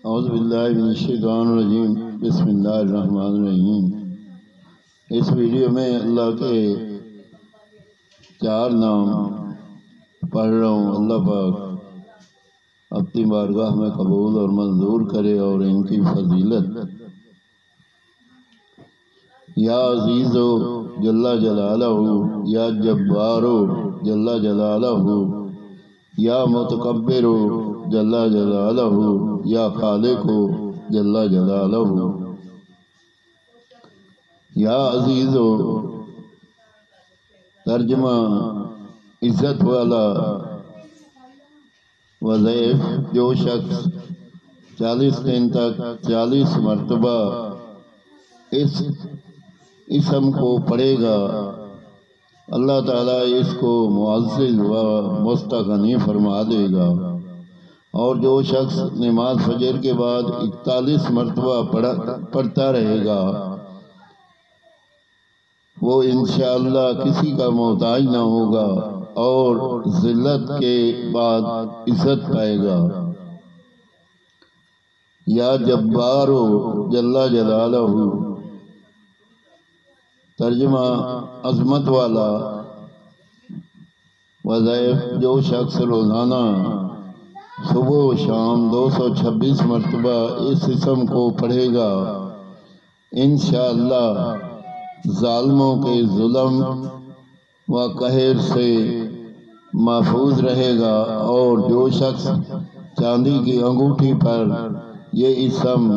اعوذ باللہ من الشیطان الرجیم، بسم اللہ الرحمن الرحیم۔ اس ویڈیو میں اللہ کے 4 نام پڑھ رہا ہوں۔ اللہ پاک اپنی بارگاہ میں قبول اور منظور کرے اور ان کی فضیلت۔ یا عزیزو جل جلالہ، یا جبارو جل جلالہ، یا متکبر جل جلالہ، یا خالق جل جلالہ۔ یا عزیزو ترجمہ عزت والا وضعیف، جو شخص 40 دن تک 40 مرتبہ اس اسم کو پڑھے گا، اللہ تعالیٰ اس کو معزز و مستغنی فرما دے گا۔ اور جو شخص نماز فجر کے بعد 41 مرتبہ پڑھتا رہے گا، وہ انشاءاللہ کسی کا محتاج نہ ہوگا اور ذلت کے بعد عزت پائے گا۔ یا جبارو جل جلالہ، ترجمہ عظمت والا وضعیف، جو شخص روزانہ صبح و شام 226 مرتبہ اس اسم کو پڑھے گا، انشاءاللہ ظالموں کے ظلم و قہر سے محفوظ رہے گا۔ اور جو شخص چاندی کی انگوٹھی پر یہ اسم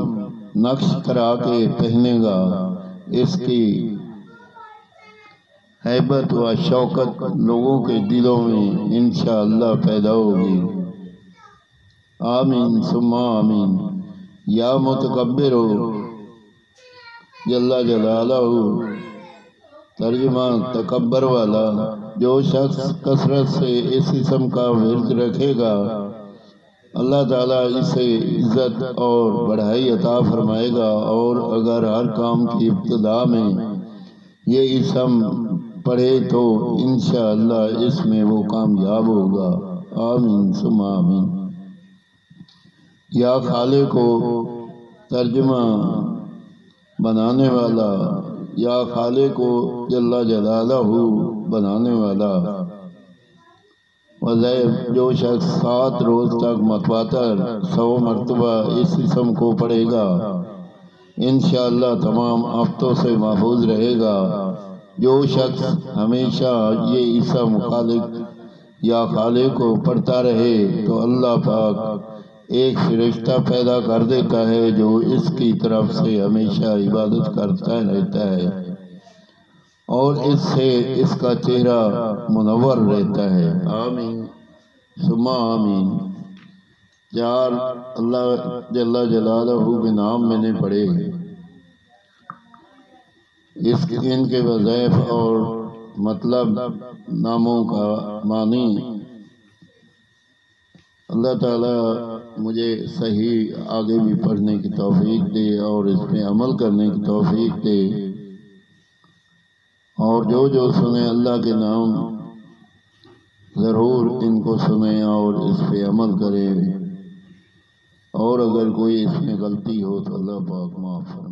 نقش کرا کے پہنے گا، اس کی ہیبت و شوکت لوگوں کے دلوں میں انشاءاللہ پیدا ہوگی۔ آمین ثم آمین۔ یا متکبر جل جلالہ، ترجمہ تکبر والا، جو شخص کثرت سے اس اسم کا ورد رکھے گا، اللہ تعالیٰ اسے عزت اور بڑائی عطا فرمائے گا۔ اور اگر ہر کام کی ابتدا میں یہ اسم پڑھے تو انشاءاللہ اس میں وہ کامیاب ہوگا۔ آمین ثم آمین۔ یا خالق کو ترجمہ بنانے والا، یا خالق کو جل جلالہ بنانے والا وضعیف، جو شخص 7 روز تک متواتر 100 مرتبہ اس اسم کو پڑھے گا، انشاءاللہ تمام آفتوں سے محفوظ رہے گا۔ جو شخص ہمیشہ یہ اسم خالق یا خالق کو پڑھتا رہے تو اللہ پاک ایک فرشتہ پیدا کر دیتا ہے جو اس کی طرف سے ہمیشہ عبادت کرتا رہتا ہے، اور اس سے اس کا چہرہ منور رہتا ہے۔ آمین ثم آمین۔ 4 اللہ جل جلالہ کے نام میں نے پڑھے، ان کے وظائف اور مطلب ناموں کا معنی اللہ تعالیٰ مجھے صحیح آگے بھی پڑھنے کی توفیق دے اور اس پہ عمل کرنے کی توفیق دے، اور جو سنے اللہ کے نام ضرور ان کو سنیں اور اس پہ عمل کریں، اور اگر کوئی اس میں غلطی ہو تو اللہ پاک معاف فرمائے۔